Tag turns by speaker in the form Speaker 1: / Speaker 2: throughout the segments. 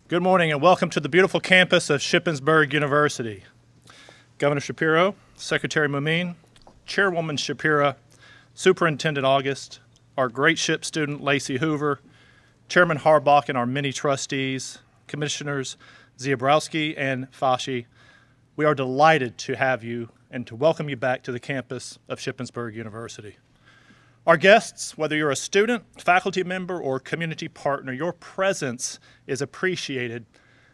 Speaker 1: Good morning and welcome to the beautiful campus of Shippensburg University. Governor Shapiro, Secretary Mumine, Chairwoman Shapiro, Superintendent August, our great ship student Lacey Hoover, Chairman Harbach, and our many trustees, Commissioners Ziobrowski and Fasci, we are delighted to have you and to welcome you back to the campus of Shippensburg University. Our guests, whether you're a student, faculty member, or community partner, your presence is appreciated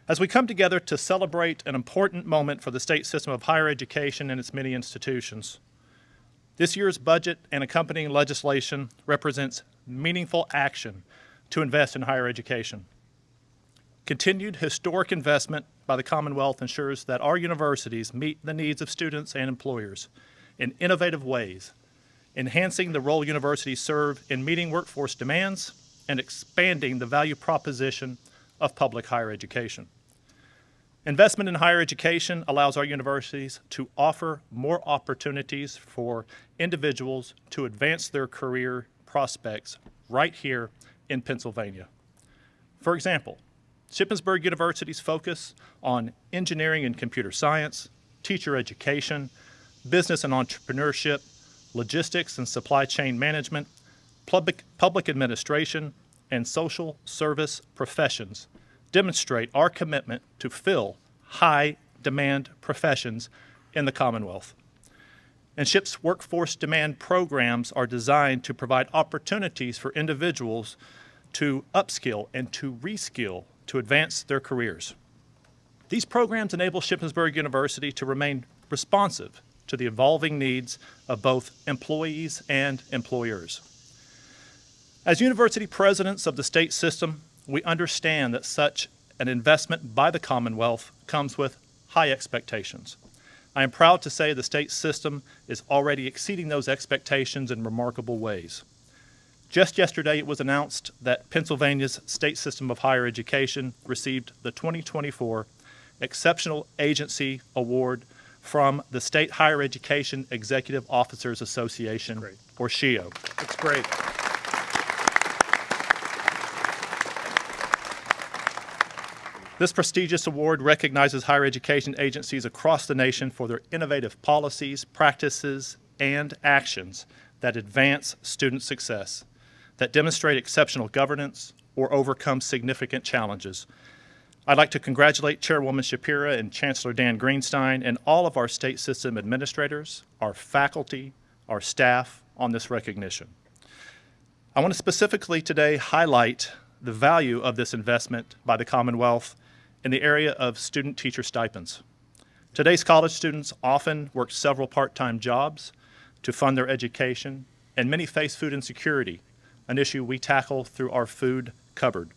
Speaker 1: as we come together to celebrate an important moment for the state system of higher education and its many institutions. This year's budget and accompanying legislation represents meaningful action to invest in higher education. Continued historic investment by the Commonwealth ensures that our universities meet the needs of students and employers in innovative ways, enhancing the role universities serve in meeting workforce demands and expanding the value proposition of public higher education. Investment in higher education allows our universities to offer more opportunities for individuals to advance their career prospects right here in Pennsylvania. For example, Shippensburg University's focus on engineering and computer science, teacher education, business and entrepreneurship, logistics and supply chain management, public administration, and social service professions demonstrate our commitment to fill high-demand professions in the Commonwealth. And SHIP's workforce demand programs are designed to provide opportunities for individuals to upskill and to reskill to advance their careers. These programs enable Shippensburg University to remain responsive to the evolving needs of both employees and employers. As university presidents of the state system, we understand that such an investment by the Commonwealth comes with high expectations. I am proud to say the state system is already exceeding those expectations in remarkable ways. Just yesterday, it was announced that Pennsylvania's state system of higher education received the 2024 Exceptional Agency Award from the State Higher Education Executive Officers Association, or SHEO.
Speaker 2: That's great.
Speaker 1: This prestigious award recognizes higher education agencies across the nation for their innovative policies, practices, and actions that advance student success, that demonstrate exceptional governance, or overcome significant challenges. I'd like to congratulate Chairwoman Shapiro and Chancellor Dan Greenstein and all of our state system administrators, our faculty, our staff on this recognition. I want to specifically today highlight the value of this investment by the Commonwealth in the area of student-teacher stipends. Today's college students often work several part-time jobs to fund their education, and many face food insecurity, an issue we tackle through our food cupboard.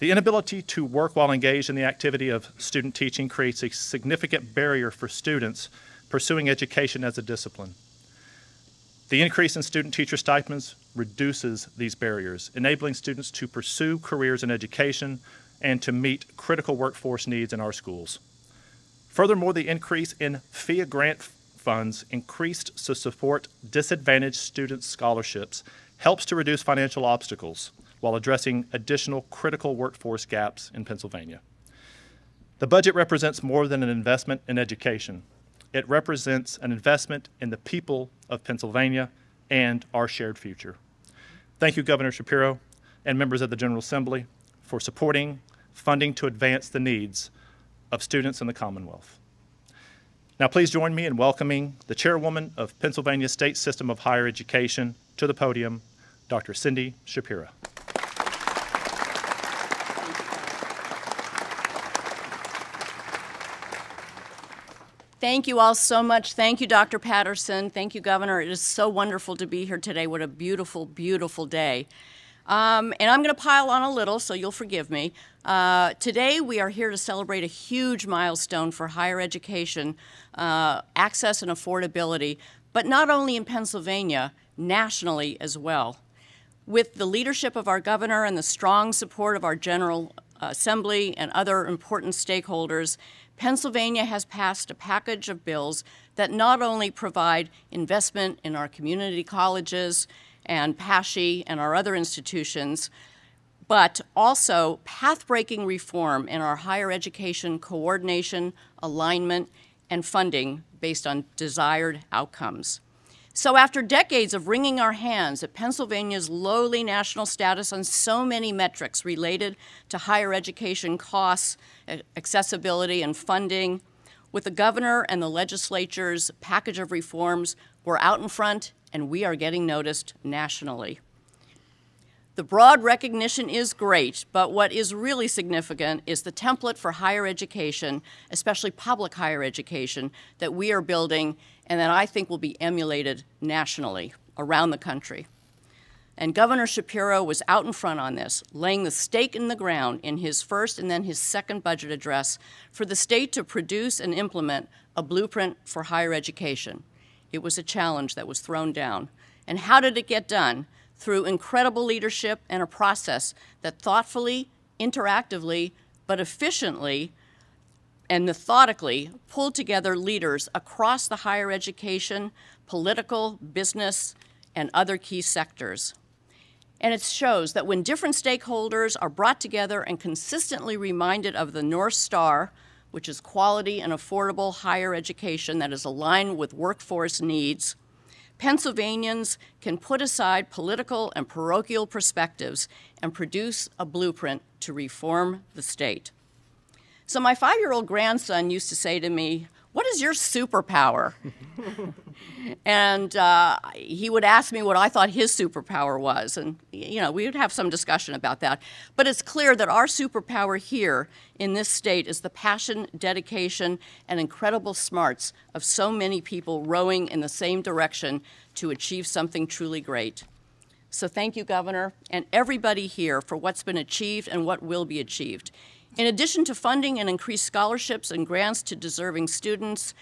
Speaker 1: The inability to work while engaged in the activity of student teaching creates a significant barrier for students pursuing education as a discipline. The increase in student-teacher stipends reduces these barriers, enabling students to pursue careers in education and to meet critical workforce needs in our schools. Furthermore, the increase in FIA grant funds increased to support disadvantaged student scholarships helps to reduce financial obstacles while addressing additional critical workforce gaps in Pennsylvania. The budget represents more than an investment in education. It represents an investment in the people of Pennsylvania and our shared future. Thank you, Governor Shapiro and members of the General Assembly, for supporting funding to advance the needs of students in the Commonwealth. Now please join me in welcoming the Chairwoman of Pennsylvania State System of Higher Education to the podium, Dr. Cindy Shapiro.
Speaker 3: Thank you all so much. Thank you, Dr. Patterson. Thank you, Governor. It is so wonderful to be here today. What a beautiful, beautiful day. And I'm going to pile on a little, so you'll forgive me. Today, we are here to celebrate a huge milestone for higher education, access and affordability, but not only in Pennsylvania, nationally as well. With the leadership of our governor and the strong support of our General Assembly and other important stakeholders, Pennsylvania has passed a package of bills that not only provide investment in our community colleges and PASHE and our other institutions, but also path-breaking reform in our higher education coordination, alignment, and funding based on desired outcomes. So after decades of wringing our hands at Pennsylvania's lowly national status on so many metrics related to higher education costs, accessibility, and funding, with the governor and the legislature's package of reforms, we're out in front and we are getting noticed nationally. The broad recognition is great, but what is really significant is the template for higher education, especially public higher education, that we are building and that I think will be emulated nationally around the country. And Governor Shapiro was out in front on this, laying the stake in the ground in his first and then his second budget address for the state to produce and implement a blueprint for higher education. It was a challenge that was thrown down. And how did it get done? Through incredible leadership and a process that thoughtfully, interactively, but efficiently and methodically pulled together leaders across the higher education, political, business, and other key sectors. And it shows that when different stakeholders are brought together and consistently reminded of the North Star, which is quality and affordable higher education that is aligned with workforce needs, Pennsylvanians can put aside political and parochial perspectives and produce a blueprint to reform the state. So my 5-year-old grandson used to say to me, "What is your superpower?" And he would ask me what I thought his superpower was. And, you know, we would have some discussion about that. But it's clear that our superpower here in this state is the passion, dedication, and incredible smarts of so many people rowing in the same direction to achieve something truly great. So thank you, Governor, and everybody here for what's been achieved and what will be achieved. In addition to funding and increased scholarships and grants to deserving students,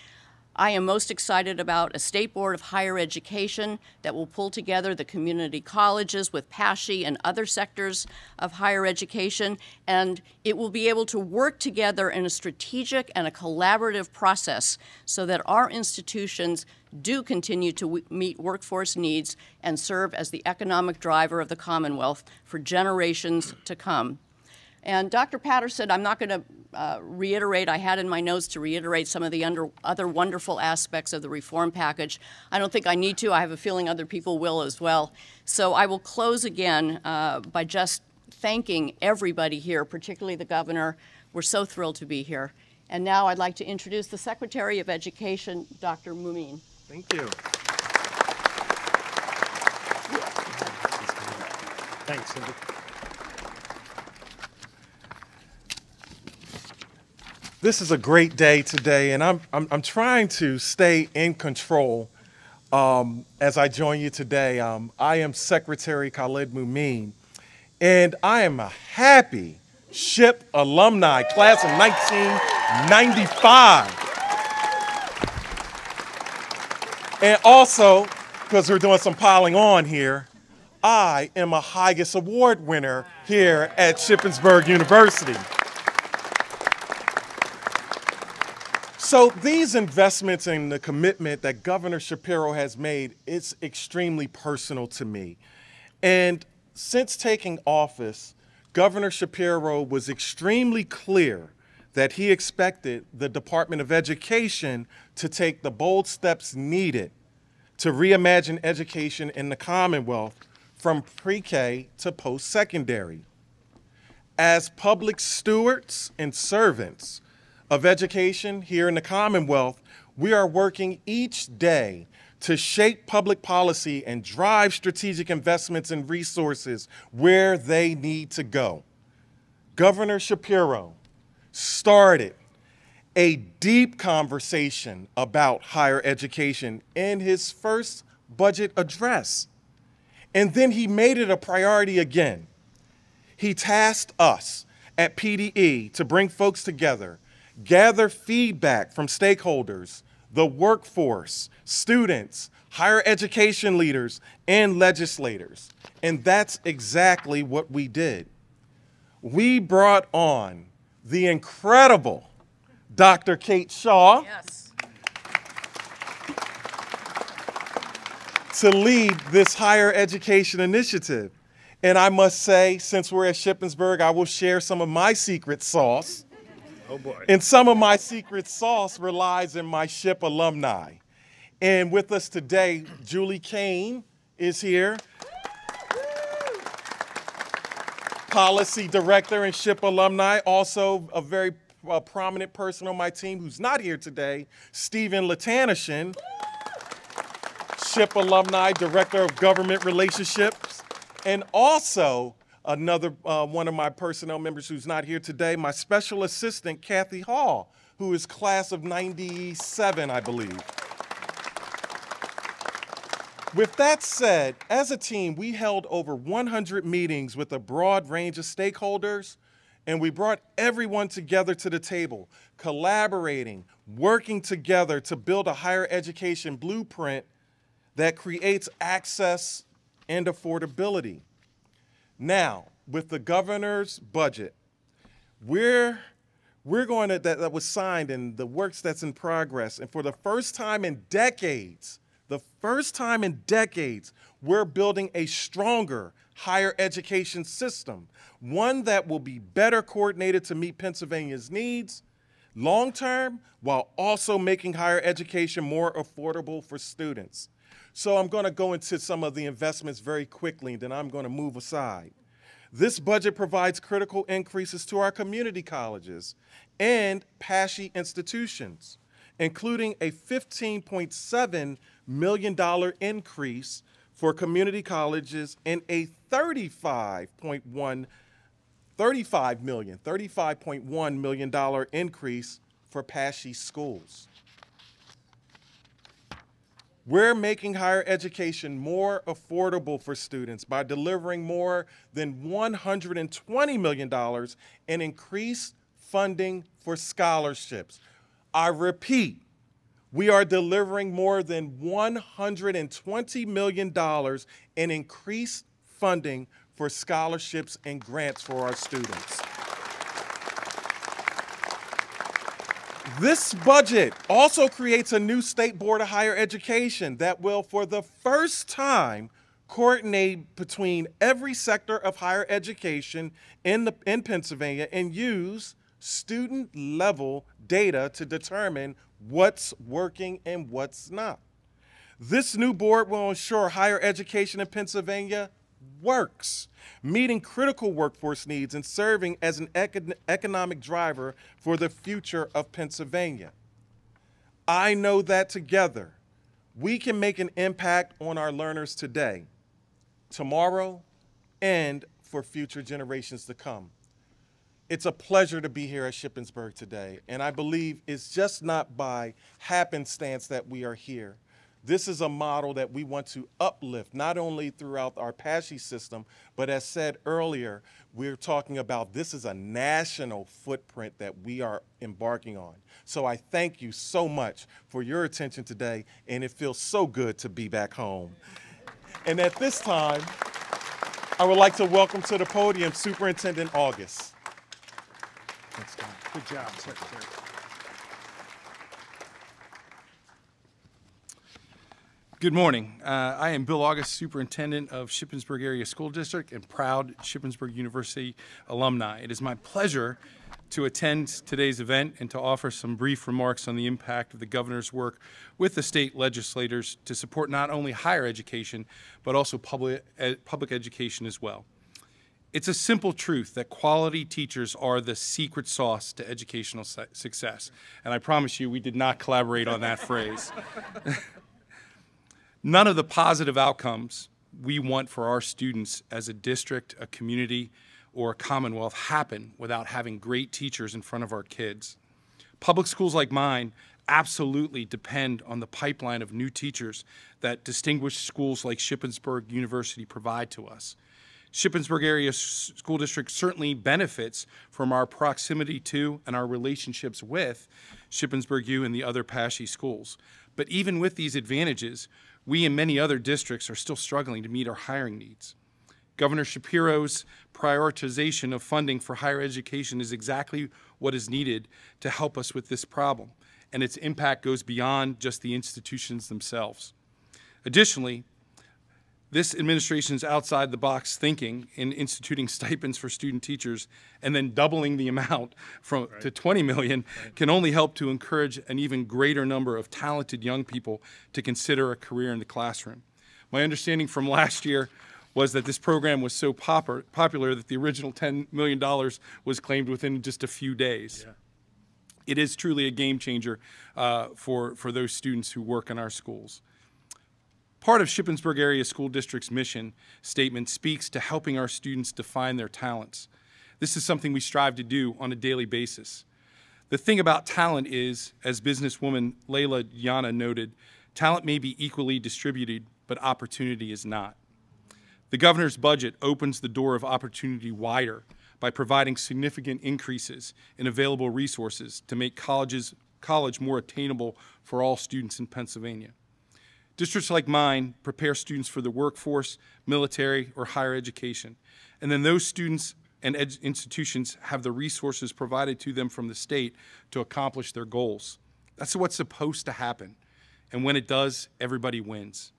Speaker 3: I am most excited about a state board of higher education that will pull together the community colleges with PASHE and other sectors of higher education, and it will be able to work together in a strategic and a collaborative process so that our institutions do continue to meet workforce needs and serve as the economic driver of the Commonwealth for generations to come. And Dr. Patterson, I'm not going to reiterate, I had in my notes to reiterate some of the other wonderful aspects of the reform package. I don't think I need to. I have a feeling other people will as well. So I will close again by just thanking everybody here, particularly the governor. We're so thrilled to be here. And now I'd like to introduce the Secretary of Education, Dr. Mumin.
Speaker 2: Thank you. Thanks, Cindy. This is a great day today, and I'm trying to stay in control as I join you today. I am Secretary Khalid Mumin, and I am a happy SHIP alumni, class of 1995. And also, because we're doing some piling on here, I am a Highest Award winner here at Shippensburg University. So these investments and the commitment that Governor Shapiro has made, it's extremely personal to me. And since taking office, Governor Shapiro was extremely clear that he expected the Department of Education to take the bold steps needed to reimagine education in the Commonwealth from pre-K to post-secondary. As public stewards and servants of education here in the Commonwealth, we are working each day to shape public policy and drive strategic investments and resources where they need to go. Governor Shapiro started a deep conversation about higher education in his first budget address, and then he made it a priority again. He tasked us at PDE to bring folks together, gather feedback from stakeholders, the workforce, students, higher education leaders, and legislators. And that's exactly what we did. We brought on the incredible Dr. Kate Shaw to lead this higher education initiative. And I must say, since we're at Shippensburg, I will share some of my secret sauce.
Speaker 1: Oh boy.
Speaker 2: And some of my secret sauce relies in my SHIP alumni. And with us today, Julie Kane is here, Policy Director and SHIP alumni. Also a very prominent person on my team who's not here today, Stephen Latanishin, SHIP alumni, Director of Government Relationships. And also, another one of my personnel members who's not here today, my special assistant, Kathy Hall, who is class of 97, I believe. With that said, as a team, we held over 100 meetings with a broad range of stakeholders, and we brought everyone together to the table, collaborating, working together to build a higher education blueprint that creates access and affordability. Now, with the governor's budget, we're going to, that was signed and the works that's in progress, and for the first time in decades, we're building a stronger higher education system, one that will be better coordinated to meet Pennsylvania's needs long-term, while also making higher education more affordable for students. So I'm going to go into some of the investments very quickly, and then I'm going to move aside. This budget provides critical increases to our community colleges and PASHE institutions, including a $15.7 million increase for community colleges and a $35.1 million increase for PASHE schools. We're making higher education more affordable for students by delivering more than $120 million in increased funding for scholarships. I repeat, we are delivering more than $120 million in increased funding for scholarships and grants for our students. This budget also creates a new state board of higher education that will, for the first time, coordinate between every sector of higher education in Pennsylvania and use student-level data to determine what's working and what's not. This new board will ensure higher education in Pennsylvania works, meeting critical workforce needs and serving as an economic driver for the future of Pennsylvania. I know that together, we can make an impact on our learners today, tomorrow, and for future generations to come. It's a pleasure to be here at Shippensburg today, and I believe it's just not by happenstance that we are here. This is a model that we want to uplift, not only throughout our PASHE system, but as said earlier, we're talking about this is a national footprint that we are embarking on. So I thank you so much for your attention today, and it feels so good to be back home. And at this time, I would like to welcome to the podium Superintendent August. Thanks, Tom.
Speaker 1: Good job, Secretary.
Speaker 4: Good morning. I am Bill August, Superintendent of Shippensburg Area School District and proud Shippensburg University alumni. It is my pleasure to attend today's event and to offer some brief remarks on the impact of the governor's work with the state legislators to support not only higher education, but also public education as well. It's a simple truth that quality teachers are the secret sauce to educational success. And I promise you, we did not collaborate on that phrase. None of the positive outcomes we want for our students as a district, a community, or a commonwealth happen without having great teachers in front of our kids. Public schools like mine absolutely depend on the pipeline of new teachers that distinguished schools like Shippensburg University provide to us. Shippensburg Area School District certainly benefits from our proximity to and our relationships with Shippensburg U and the other PASHE schools. But even with these advantages, we and many other districts are still struggling to meet our hiring needs. Governor Shapiro's prioritization of funding for higher education is exactly what is needed to help us with this problem, and its impact goes beyond just the institutions themselves. Additionally, This administration's outside-the-box thinking in instituting stipends for student teachers and then doubling the amount to $20 million can only help to encourage an even greater number of talented young people to consider a career in the classroom. My understanding from last year was that this program was so popular that the original $10 million was claimed within just a few days. Yeah. It is truly a game changer for those students who work in our schools. Part of Shippensburg Area School District's mission statement speaks to helping our students define their talents. This is something we strive to do on a daily basis. The thing about talent is, as businesswoman Layla Yana noted, talent may be equally distributed, but opportunity is not. The governor's budget opens the door of opportunity wider by providing significant increases in available resources to make college more attainable for all students in Pennsylvania. Districts like mine prepare students for the workforce, military, or higher education, and then those students and institutions have the resources provided to them from the state to accomplish their goals. That's what's supposed to happen, and when it does, everybody wins.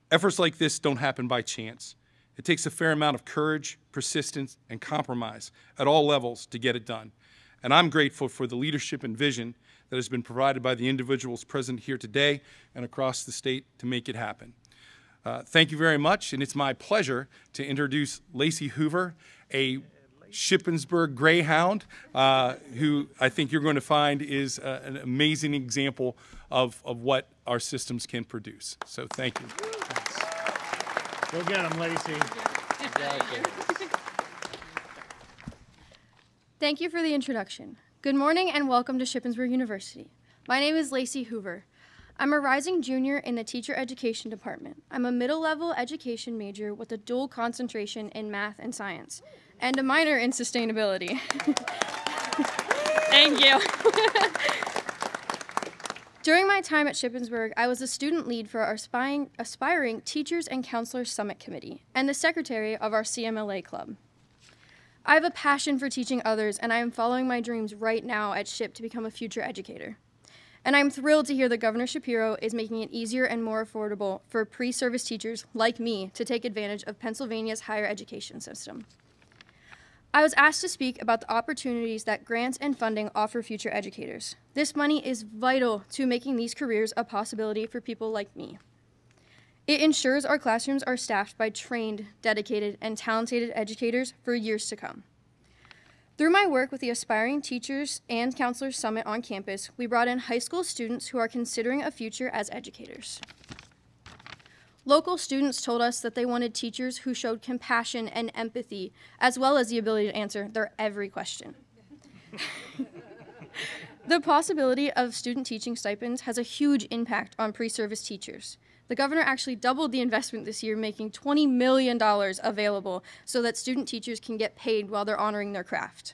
Speaker 4: Efforts like this don't happen by chance. It takes a fair amount of courage, persistence, and compromise at all levels to get it done. And I'm grateful for the leadership and vision that has been provided by the individuals present here today and across the state to make it happen. Thank you very much, and it's my pleasure to introduce Lacey Hoover, a Shippensburg Greyhound, who I think you're going to find is an amazing example of what our systems can produce. So thank you.
Speaker 5: Go get him, Lacey.
Speaker 6: Thank you for the introduction. Good morning and welcome to Shippensburg University. My name is Lacey Hoover. I'm a rising junior in the teacher education department. I'm a middle-level education major with a dual concentration in math and science, and a minor in sustainability. Thank you. During my time at Shippensburg, I was a student lead for our aspiring Teachers and Counselors Summit Committee and the secretary of our CMLA club. I have a passion for teaching others, and I am following my dreams right now at SHIP to become a future educator. And I'm thrilled to hear that Governor Shapiro is making it easier and more affordable for pre-service teachers like me to take advantage of Pennsylvania's higher education system. I was asked to speak about the opportunities that grants and funding offer future educators. This money is vital to making these careers a possibility for people like me. It ensures our classrooms are staffed by trained, dedicated, and talented educators for years to come. Through my work with the Aspiring Teachers and Counselors Summit on campus, we brought in high school students who are considering a future as educators. Local students told us that they wanted teachers who showed compassion and empathy, as well as the ability to answer their every question. The possibility of student teaching stipends has a huge impact on pre-service teachers. The governor actually doubled the investment this year, making $20 million available so that student teachers can get paid while they're honoring their craft.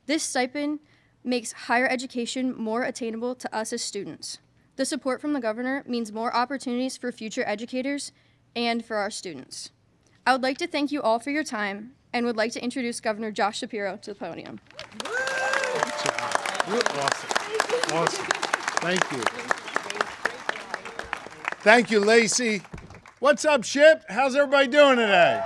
Speaker 6: This stipend makes higher education more attainable to us as students. The support from the governor means more opportunities for future educators and for our students. I would like to thank you all for your time and would like to introduce Governor Josh Shapiro to the podium.
Speaker 5: Awesome. Awesome. Thank you. Thank you, Lacey. What's up, Ship? How's everybody doing today?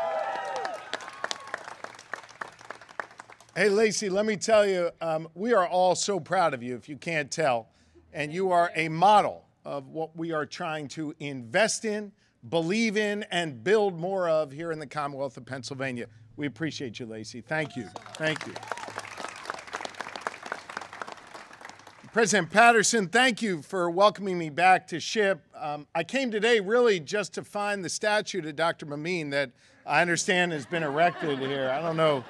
Speaker 5: Hey, Lacey, let me tell you, we are all so proud of you, if you can't tell. And you are a model of what we are trying to invest in, believe in, and build more of here in the Commonwealth of Pennsylvania. We appreciate you, Lacey. Thank you. Thank you. President Patterson, thank you for welcoming me back to SHIP. I came today really just to find the statue to Dr. Mameen that I understand has been erected here. I don't know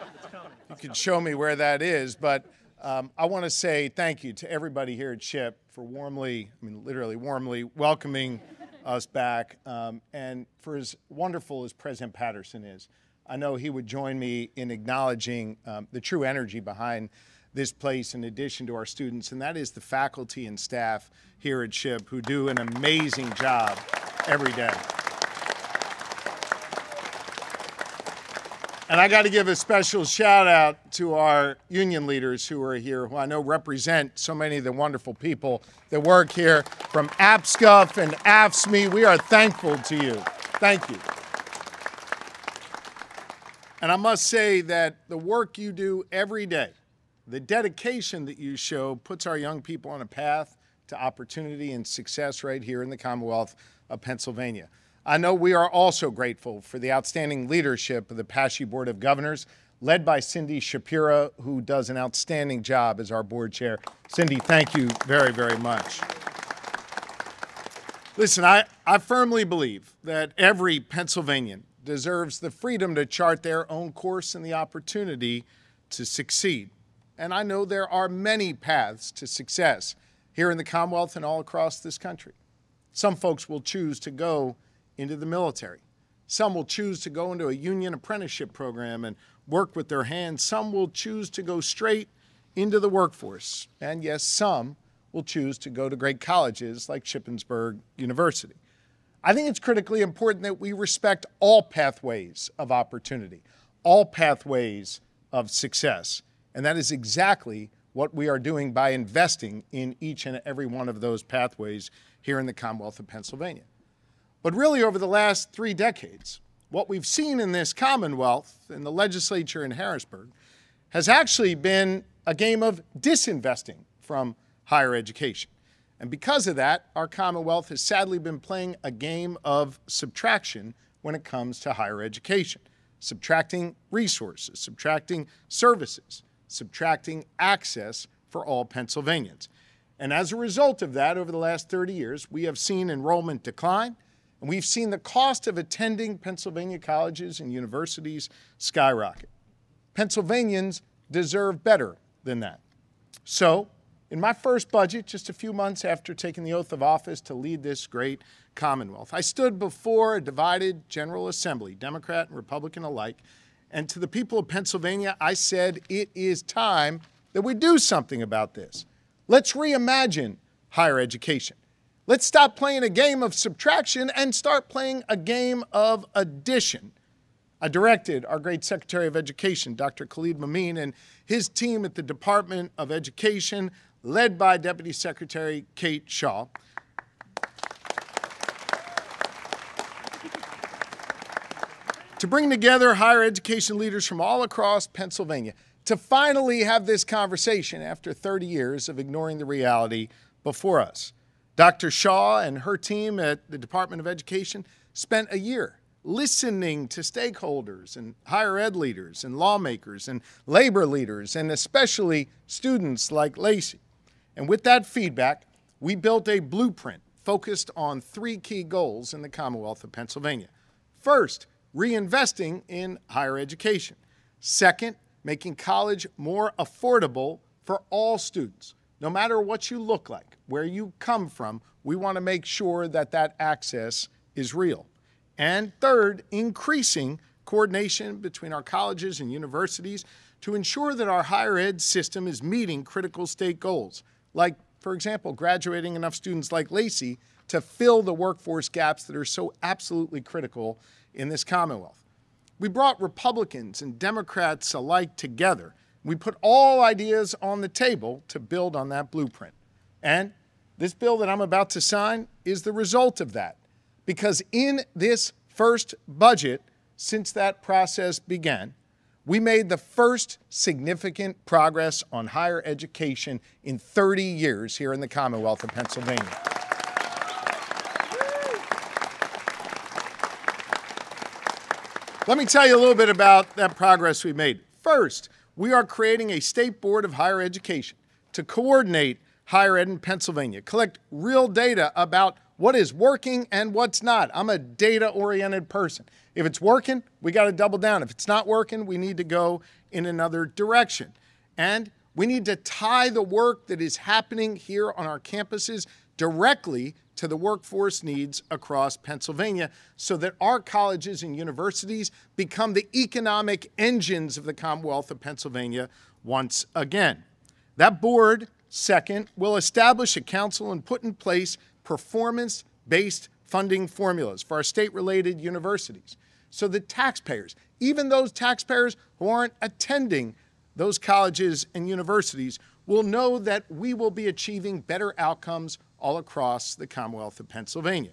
Speaker 5: if you could show me where that is, but I want to say thank you to everybody here at SHIP for warmly, I mean literally warmly, welcoming us back, and for as wonderful as President Patterson is. I know he would join me in acknowledging the true energy behind this place in addition to our students, and that is the faculty and staff here at SHIP who do an amazing job every day. And I got to give a special shout out to our union leaders who are here, who I know represent so many of the wonderful people that work here from APSCUF and AFSCME. We are thankful to you. Thank you. And I must say that the work you do every day, the dedication that you show, puts our young people on a path to opportunity and success right here in the Commonwealth of Pennsylvania. I know we are also grateful for the outstanding leadership of the PASHE Board of Governors, led by Cindy Shapiro, who does an outstanding job as our board chair. Cindy, thank you very, very much. Listen, I firmly believe that every Pennsylvanian deserves the freedom to chart their own course and the opportunity to succeed. And I know there are many paths to success here in the Commonwealth and all across this country. Some folks will choose to go into the military. Some will choose to go into a union apprenticeship program and work with their hands. Some will choose to go straight into the workforce. And yes, some will choose to go to great colleges like Shippensburg University. I think it's critically important that we respect all pathways of opportunity, all pathways of success. And that is exactly what we are doing by investing in each and every one of those pathways here in the Commonwealth of Pennsylvania. But really, over the last 3 decades, what we've seen in this Commonwealth, in the legislature in Harrisburg, has actually been a game of disinvesting from higher education. And because of that, our Commonwealth has sadly been playing a game of subtraction when it comes to higher education, subtracting resources, subtracting services, subtracting access for all Pennsylvanians. And as a result of that, over the last 30 years, we have seen enrollment decline, and we've seen the cost of attending Pennsylvania colleges and universities skyrocket. Pennsylvanians deserve better than that. So, in my first budget, just a few months after taking the oath of office to lead this great Commonwealth, I stood before a divided General Assembly, Democrat and Republican alike, and to the people of Pennsylvania, I said, it is time that we do something about this. Let's reimagine higher education. Let's stop playing a game of subtraction and start playing a game of addition. I directed our great Secretary of Education, Dr. Khalid Mameen, and his team at the Department of Education, led by Deputy Secretary Kate Shaw, to bring together higher education leaders from all across Pennsylvania to finally have this conversation after 30 years of ignoring the reality before us. Dr. Shaw and her team at the Department of Education spent a year listening to stakeholders and higher ed leaders and lawmakers and labor leaders and especially students like Lacey. And with that feedback, we built a blueprint focused on 3 key goals in the Commonwealth of Pennsylvania. First, reinvesting in higher education. Second, making college more affordable for all students. No matter what you look like, where you come from, we want to make sure that that access is real. And third, increasing coordination between our colleges and universities to ensure that our higher ed system is meeting critical state goals, like, for example, graduating enough students like Lacey to fill the workforce gaps that are so absolutely critical in this Commonwealth. We brought Republicans and Democrats alike together. We put all ideas on the table to build on that blueprint. And this bill that I'm about to sign is the result of that. Because in this first budget, since that process began, we made the first significant progress on higher education in 30 years here in the Commonwealth of Pennsylvania. Let me tell you a little bit about that progress we made. First, we are creating a state board of higher education to coordinate higher ed in Pennsylvania, collect real data about what is working and what's not. I'm a data-oriented person. If it's working, we got to double down. If it's not working, we need to go in another direction. And we need to tie the work that is happening here on our campuses directly to the workforce needs across Pennsylvania so that our colleges and universities become the economic engines of the Commonwealth of Pennsylvania once again. That board, second, will establish a council and put in place performance-based funding formulas for our state-related universities so that taxpayers, even those taxpayers who aren't attending those colleges and universities, will know that we will be achieving better outcomes all across the Commonwealth of Pennsylvania.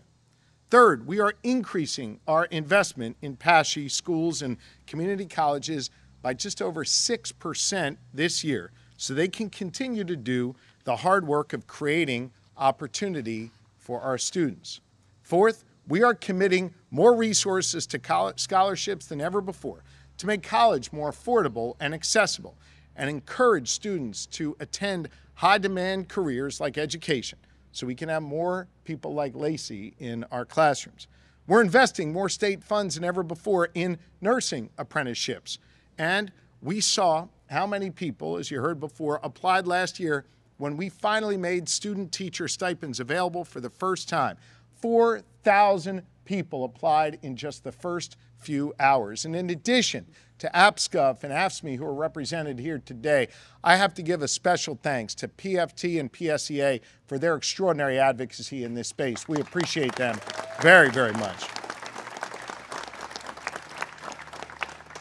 Speaker 5: Third, we are increasing our investment in PASHE schools and community colleges by just over 6% this year, so they can continue to do the hard work of creating opportunity for our students. Fourth, we are committing more resources to college scholarships than ever before to make college more affordable and accessible and encourage students to attend high-demand careers like education so we can have more people like Lacey in our classrooms. We're investing more state funds than ever before in nursing apprenticeships. And we saw how many people, as you heard before, applied last year when we finally made student-teacher stipends available for the first time. 4,000 people applied in just the first few hours. And in addition to APSCUF and AFSCME, who are represented here today, I have to give a special thanks to PFT and PSEA for their extraordinary advocacy in this space. We appreciate them very, very much.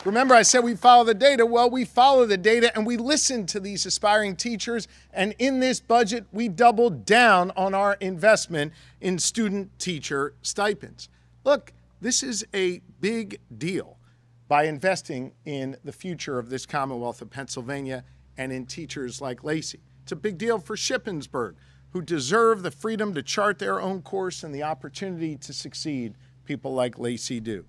Speaker 5: Remember, I said we follow the data. Well, we follow the data and we listen to these aspiring teachers. And in this budget, we doubled down on our investment in student-teacher stipends. Look, this is a big deal by investing in the future of this Commonwealth of Pennsylvania and in teachers like Lacey. It's a big deal for Shippensburg, who deserve the freedom to chart their own course and the opportunity to succeed people like Lacey do.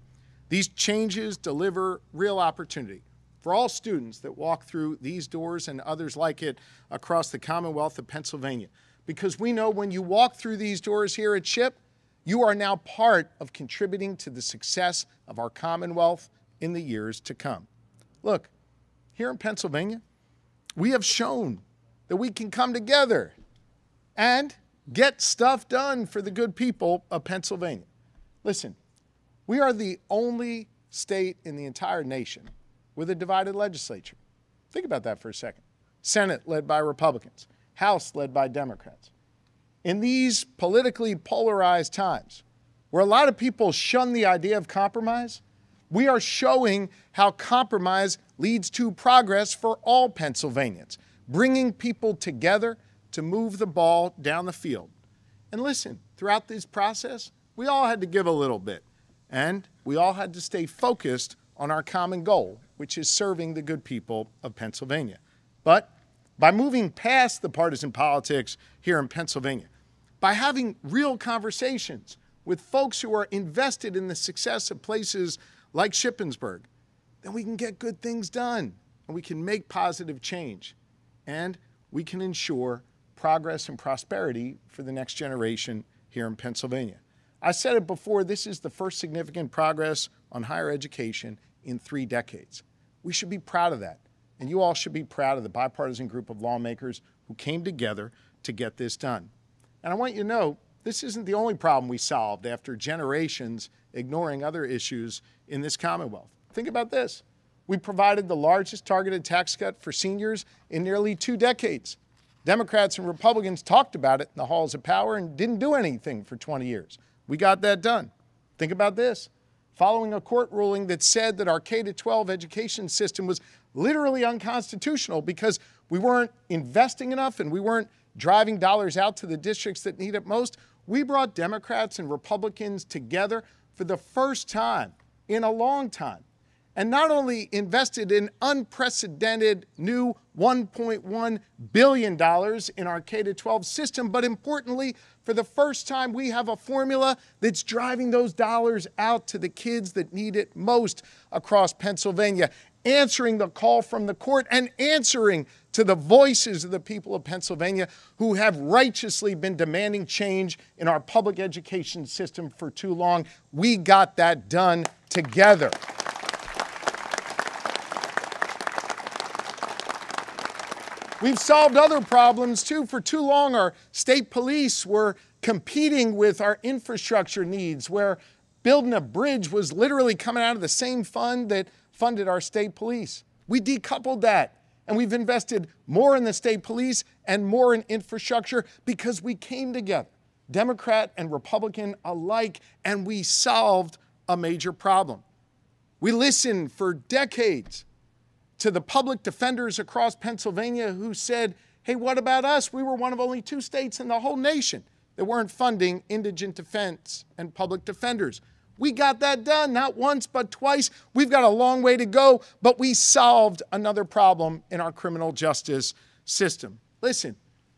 Speaker 5: These changes deliver real opportunity for all students that walk through these doors and others like it across the Commonwealth of Pennsylvania. Because we know when you walk through these doors here at SHIP, you are now part of contributing to the success of our Commonwealth in the years to come. Look, here in Pennsylvania, we have shown that we can come together and get stuff done for the good people of Pennsylvania. Listen, we are the only state in the entire nation with a divided legislature. Think about that for a second. Senate led by Republicans, House led by Democrats. In these politically polarized times, where a lot of people shun the idea of compromise, we are showing how compromise leads to progress for all Pennsylvanians, bringing people together to move the ball down the field. And listen, throughout this process, we all had to give a little bit. And we all had to stay focused on our common goal, which is serving the good people of Pennsylvania. But by moving past the partisan politics here in Pennsylvania, by having real conversations with folks who are invested in the success of places like Shippensburg, then we can get good things done, and we can make positive change, and we can ensure progress and prosperity for the next generation here in Pennsylvania. I said it before, this is the first significant progress on higher education in 3 decades. We should be proud of that. And you all should be proud of the bipartisan group of lawmakers who came together to get this done. And I want you to know, this isn't the only problem we solved after generations ignoring other issues in this Commonwealth. Think about this. We provided the largest targeted tax cut for seniors in nearly 2 decades. Democrats and Republicans talked about it in the halls of power and didn't do anything for 20 years. We got that done. Think about this. Following a court ruling that said that our K-12 education system was literally unconstitutional because we weren't investing enough and we weren't driving dollars out to the districts that need it most, we brought Democrats and Republicans together for the first time in a long time, and not only invested in unprecedented new $1.1 billion in our K-12 system, but importantly, for the first time, we have a formula that's driving those dollars out to the kids that need it most across Pennsylvania, answering the call from the court and answering to the voices of the people of Pennsylvania who have righteously been demanding change in our public education system for too long. We got that done together. We've solved other problems, too. For too long, our state police were competing with our infrastructure needs, where building a bridge was literally coming out of the same fund that funded our state police. We decoupled that, and we've invested more in the state police and more in infrastructure because we came together, Democrat and Republican alike, and we solved a major problem. We listened for decades to the public defenders across Pennsylvania who said, hey, what about us? We were one of only 2 states in the whole nation They weren't funding indigent defense and public defenders. We got that done, not once, but twice. We've got a long way to go, but we solved another problem in our criminal justice system. Listen,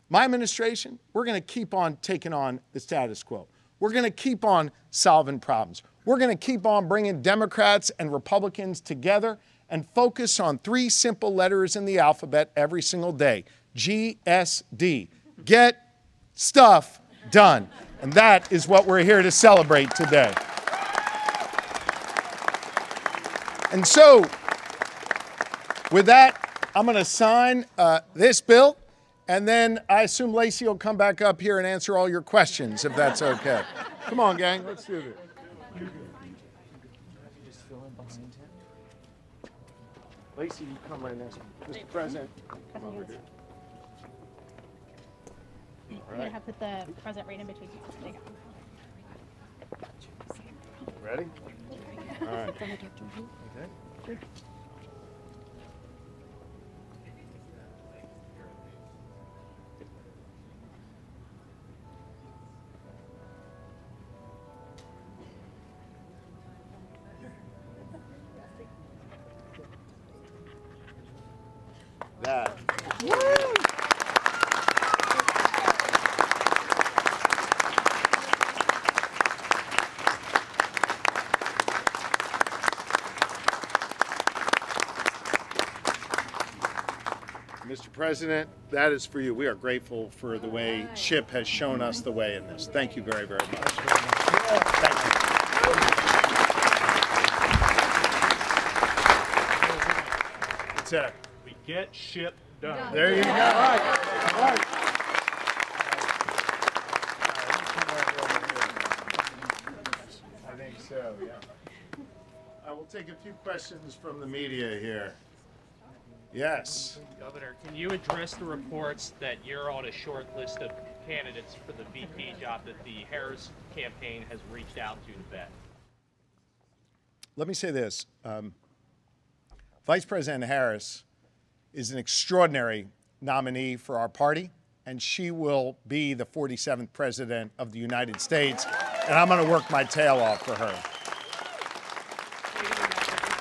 Speaker 5: my administration, we're going to keep on taking on the status quo. We're going to keep on solving problems. We're going to keep on bringing Democrats and Republicans together and focus on 3 simple letters in the alphabet every single day. GSD. Get stuff done. And that is what we're here to celebrate today. And so, with that, I'm going to sign this bill, and then I assume Lacey will come back up here and answer all your questions, if that's okay. Come on, gang, let's do this. Lacey, you come right next to me. Mr. President, come over here.
Speaker 7: You're going to have to put the president right in between you. There you go.
Speaker 5: Ready? All right. Okay. That. Mr. President, that is for you. We are grateful for the way SHIP has shown us the way in this. Thank you very, very much. Thank you. What's that?
Speaker 1: We get SHIP done.
Speaker 5: There you go. All right. All right. I think so, yeah. I will take a few questions from the media here. Yes.
Speaker 8: Governor, can you address the reports that you're on a short list of candidates for the VP job that the Harris campaign has reached out to vet?
Speaker 5: Let me say this. Vice President Harris is an extraordinary nominee for our party, and she will be the 47th President of the United States, and I'm going to work my tail off for her.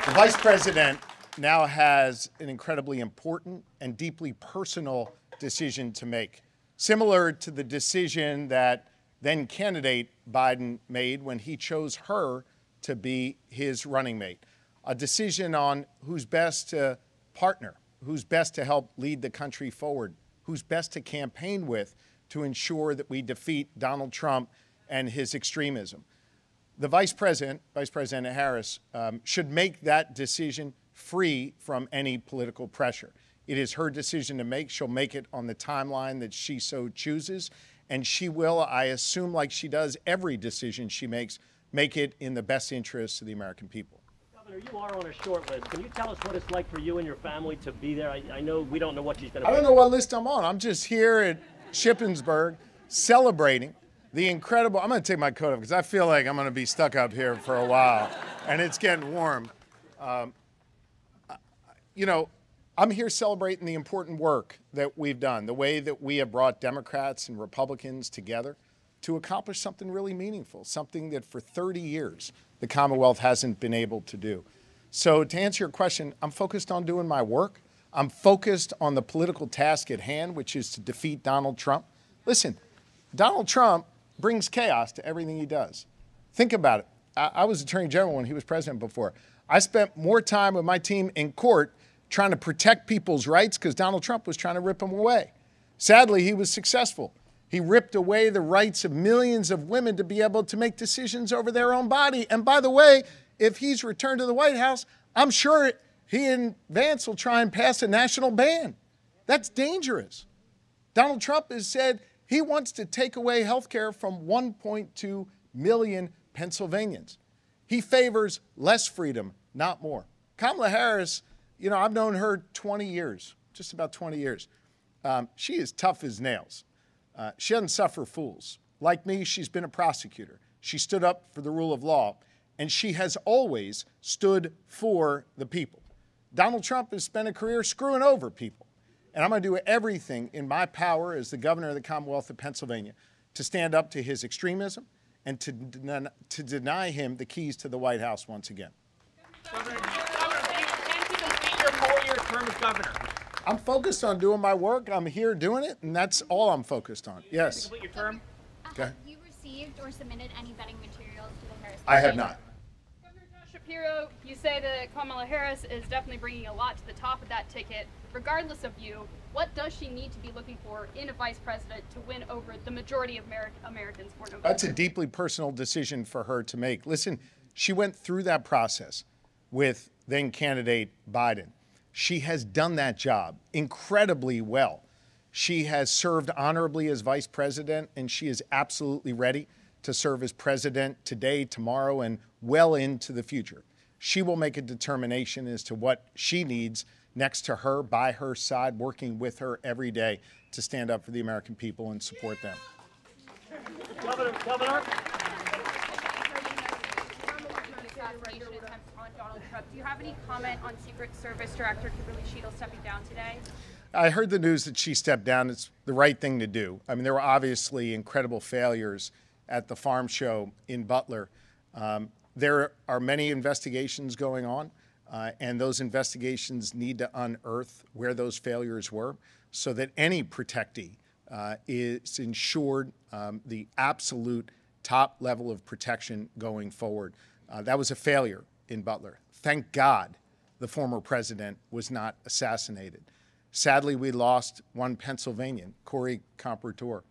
Speaker 5: The Vice President now has an incredibly important and deeply personal decision to make, similar to the decision that then candidate Biden made when he chose her to be his running mate. A decision on who's best to partner, who's best to help lead the country forward, who's best to campaign with to ensure that we defeat Donald Trump and his extremism. The Vice President Harris, should make that decision free from any political pressure. It is her decision to make. She'll make it on the timeline that she so chooses, and she will, I assume, like she does every decision she makes, make it in the best interests of the American people.
Speaker 9: Governor, you are on a short list. Can you tell us what it's like for you and your family to be there? I know we don't know what she's going to
Speaker 5: I don't know what list I'm on. I'm just here at Shippensburg celebrating the incredible, I'm going to take my coat off because I feel like I'm going to be stuck up here for a while, and it's getting warm. You know, I'm here celebrating the important work that we've done, the way that we have brought Democrats and Republicans together to accomplish something really meaningful, something that for 30 years the Commonwealth hasn't been able to do. So to answer your question, I'm focused on doing my work. I'm focused on the political task at hand, which is to defeat Donald Trump. Listen, Donald Trump brings chaos to everything he does. Think about it. I was Attorney General when he was president before. I spent more time with my team in court trying to protect people's rights because Donald Trump was trying to rip them away. Sadly, he was successful. He ripped away the rights of millions of women to be able to make decisions over their own body. And by the way, if he's returned to the White House, I'm sure he and Vance will try and pass a national ban. That's dangerous. Donald Trump has said he wants to take away health care from 1.2 million Pennsylvanians. He favors less freedom, not more. Kamala Harris, you know, I've known her 20 years, just about 20 years. She is tough as nails. She doesn't suffer fools. Like me, she's been a prosecutor. She stood up for the rule of law, and she has always stood for the people. Donald Trump has spent a career screwing over people. And I'm going to do everything in my power as the governor of the Commonwealth of Pennsylvania to stand up to his extremism and to deny him the keys to the White House once again.
Speaker 8: Governor, do you intend to complete your 4-year term as governor?
Speaker 5: I'm focused on doing my work. I'm here doing it, and that's all I'm focused on. Yes.
Speaker 8: Complete your term?
Speaker 5: Okay.
Speaker 7: Have you received or submitted any vetting materials to the Harris
Speaker 5: I have
Speaker 7: campaign?
Speaker 5: not.
Speaker 10: Governor Shapiro, you say that Kamala Harris is definitely bringing a lot to the top of that ticket. Regardless of you, what does she need to be looking for in a vice president to win over the majority of Americans for November?
Speaker 5: That's a deeply personal decision for her to make. Listen, she went through that process with then candidate Biden. She has done that job incredibly well. She has served honorably as vice president, and she is absolutely ready to serve as president today, tomorrow, and well into the future. She will make a determination as to what she needs next to her, by her side, working with her every day to stand up for the American people and support them.
Speaker 9: Governor.
Speaker 10: On Donald Trump. Do you have any comment on Secret Service Director Kimberly Sheetal stepping down today?
Speaker 5: I heard the news that she stepped down. It's the right thing to do. I mean, there were obviously incredible failures at the farm show in Butler. There are many investigations going on, and those investigations need to unearth where those failures were so that any protectee is ensured the absolute top level of protection going forward. That was a failure in Butler. Thank God the former president was not assassinated. Sadly, we lost one Pennsylvanian, Corey Comprador,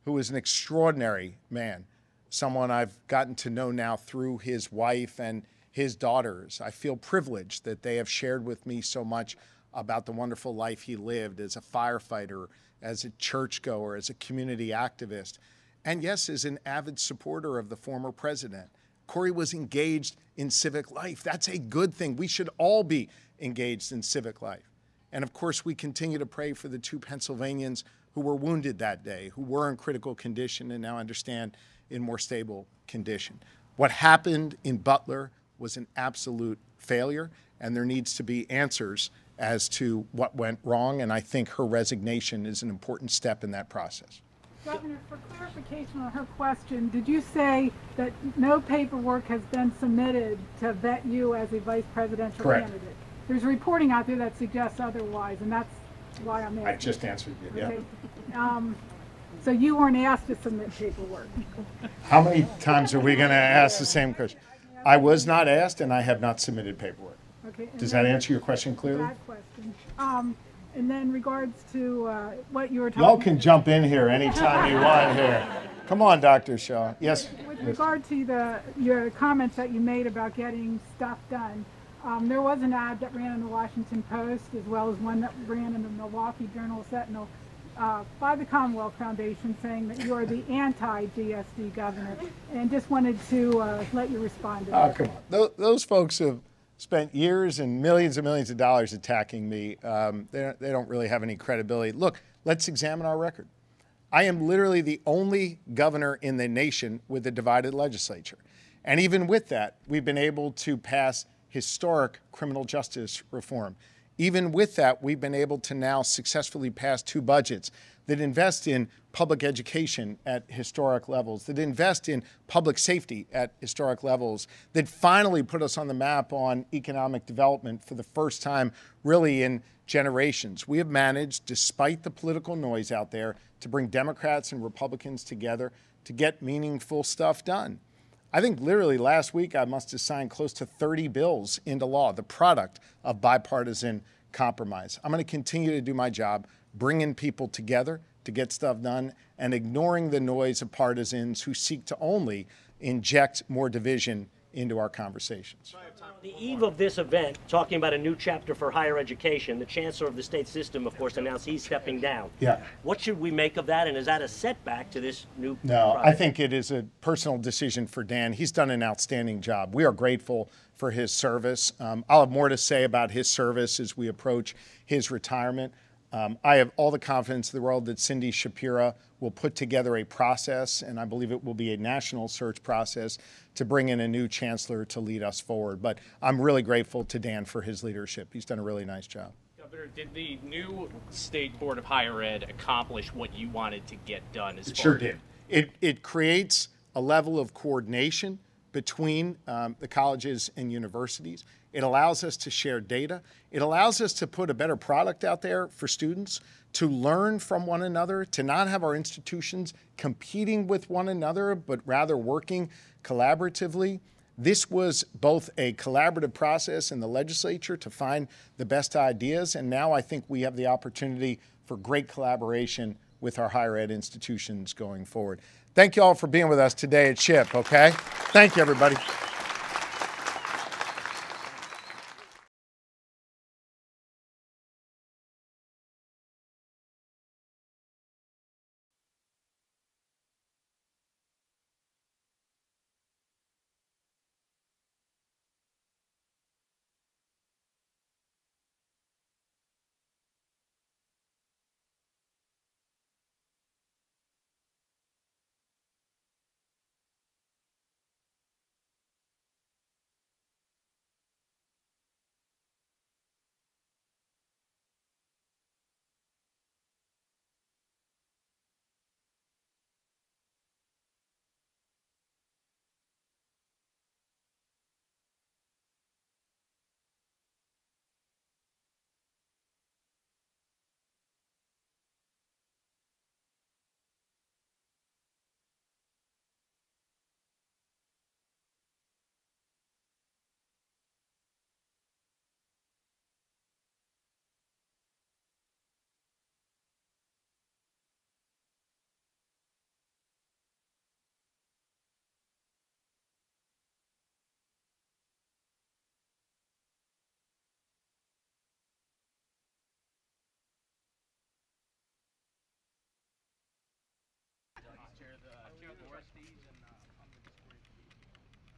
Speaker 5: who was an extraordinary man, someone I've gotten to know now through his wife and his daughters. I feel privileged that they have shared with me so much about the wonderful life he lived as a firefighter, as a churchgoer, as a community activist, and yes, as an avid supporter of the former president. Corey was engaged in civic life. That's a good thing. We should all be engaged in civic life. And of course, we continue to pray for the two Pennsylvanians who were wounded that day, who were in critical condition and now understand in more stable condition. What happened in Butler was an absolute failure, and there needs to be answers as to what went wrong, and I think her resignation is an important step in that process.
Speaker 11: Governor, for clarification on her question, did you say that no paperwork has been submitted to vet you as a vice presidential
Speaker 5: Correct.
Speaker 11: candidate? There's reporting out there that suggests otherwise, and that's why I'm asking.
Speaker 5: I just answered you, yeah.
Speaker 11: Okay. So you weren't asked to submit paperwork?
Speaker 5: How many times are we going to ask the same question? I was not asked, and I have not submitted paperwork.
Speaker 11: Okay.
Speaker 5: Does that answer your question clearly?
Speaker 11: That question. And then regards to what you were talking
Speaker 5: Y'all can jump in here anytime you want here. Come on, Dr. Shaw. Yes?
Speaker 11: With regard to your comments that you made about getting stuff done, there was an ad that ran in the Washington Post as well as one that ran in the Milwaukee Journal-Sentinel by the Commonwealth Foundation saying that you are the anti-GSD governor, and just wanted to let you respond to that.
Speaker 5: Oh, come on. Those folks have spent years and millions of dollars attacking me. They don't really have any credibility. Look, let's examine our record. I am literally the only governor in the nation with a divided legislature. And even with that, we've been able to pass historic criminal justice reform. Even with that, we've been able to now successfully pass 2 budgets that invest in public education at historic levels, that invest in public safety at historic levels, that finally put us on the map on economic development for the first time really in generations. We have managed, despite the political noise out there, to bring Democrats and Republicans together to get meaningful stuff done. I think literally last week I must have signed close to 30 bills into law, the product of bipartisan compromise. I'm going to continue to do my job, bringing people together to get stuff done and ignoring the noise of partisans who seek to only inject more division into our conversations.
Speaker 9: On the eve of this event, talking about a new chapter for higher education, the chancellor of the state system, of course, announced he's stepping down.
Speaker 5: Yeah.
Speaker 9: What should we make of that, and is that a setback to this new
Speaker 5: No,
Speaker 9: project?
Speaker 5: I think it is a personal decision for Dan. He's done an outstanding job. We are grateful for his service. I'll have more to say about his service as we approach his retirement. I have all the confidence in the world that Cindy Shapiro will put together a process, and I believe it will be a national search process to bring in a new chancellor to lead us forward. But I'm really grateful to Dan for his leadership. He's done a really nice job.
Speaker 8: Governor, did the new State Board of Higher Ed accomplish what you wanted to get done?
Speaker 5: It sure did. It creates a level of coordination between the colleges and universities. It allows us to share data. It allows us to put a better product out there for students, to learn from one another, to not have our institutions competing with one another, but rather working collaboratively. This was both a collaborative process in the legislature to find the best ideas, and now I think we have the opportunity for great collaboration with our higher ed institutions going forward. Thank you all for being with us today at SHIP, okay? Thank you, everybody.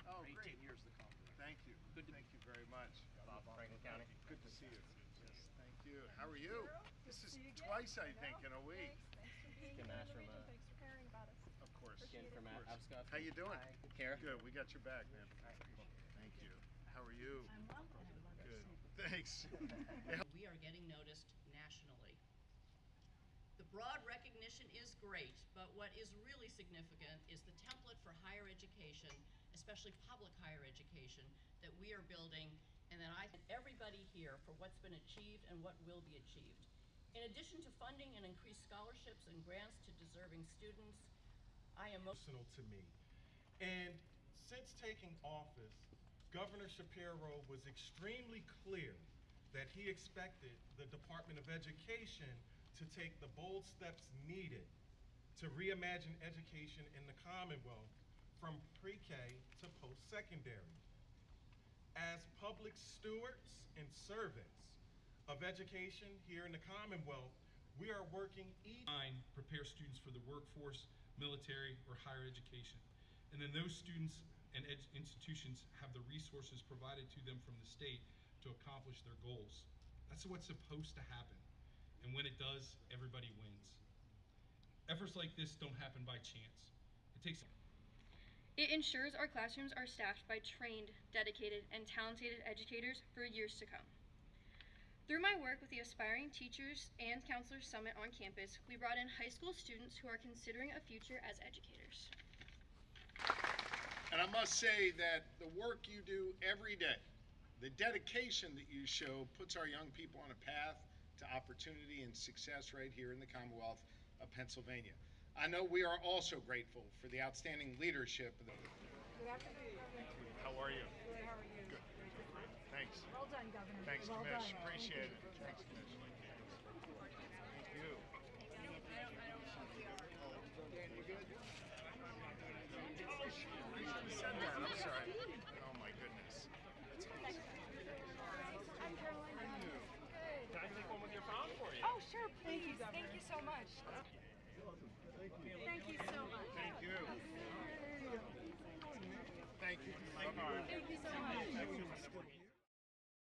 Speaker 5: Oh, great. 18 years the conference. Thank you. Thank you very much.
Speaker 8: Bob, Franklin County.
Speaker 5: Good to see you. Yes, thank you. How are you? This is twice, I think, in a week.
Speaker 8: Kim Ash from,
Speaker 10: Thanks for caring about us.
Speaker 5: Of course.
Speaker 8: Ken from Abscott.
Speaker 5: How you doing?
Speaker 8: Kara.
Speaker 5: Good. We got your back, man. Thank you. How are you?
Speaker 3: I'm well.
Speaker 5: Good. Thanks.
Speaker 3: We are getting noticed nationally. The broad recognition is great, but what is really significant is the template for higher education, especially public higher education, that we are building, and that I thank everybody here for what's been achieved and what will be achieved. In addition to funding and increased scholarships and grants to deserving students, I am
Speaker 2: personal to me. And since taking office, Governor Shapiro was extremely clear that he expected the Department of Education to take the bold steps needed to reimagine education in the Commonwealth from pre-K to post-secondary. As public stewards and servants of education here in the Commonwealth, we are working
Speaker 4: prepare students for the workforce, military, or higher education. And then those students and institutions have the resources provided to them from the state to accomplish their goals. That's what's supposed to happen. And when it does, everybody wins. Efforts like this don't happen by chance. It takes.
Speaker 6: It ensures our classrooms are staffed by trained, dedicated, and talented educators for years to come. Through my work with the Aspiring Teachers and Counselors Summit on campus, we brought in high school students who are considering a future as educators.
Speaker 5: And I must say that the work you do every day, the dedication that you show, puts our young people on a path to opportunity and success right here in the Commonwealth of Pennsylvania. I know we are also grateful for the outstanding leadership of the.
Speaker 11: Good afternoon.
Speaker 5: How are you?
Speaker 11: Good, how are you?
Speaker 5: Good. Thanks.
Speaker 11: Well done, Governor.
Speaker 5: Thanks,
Speaker 11: well
Speaker 5: Commish.
Speaker 11: done.
Speaker 5: Appreciate it. Thanks, Commish. Thank you. Dan, you good? You said that. I'm sorry. Oh my goodness. That's awesome.
Speaker 11: Hi, Caroline. How are you? Good.
Speaker 8: Can I take one with your phone for you?
Speaker 11: Oh, sure, please. Thank you so much.
Speaker 2: Thank you.
Speaker 11: Thank you so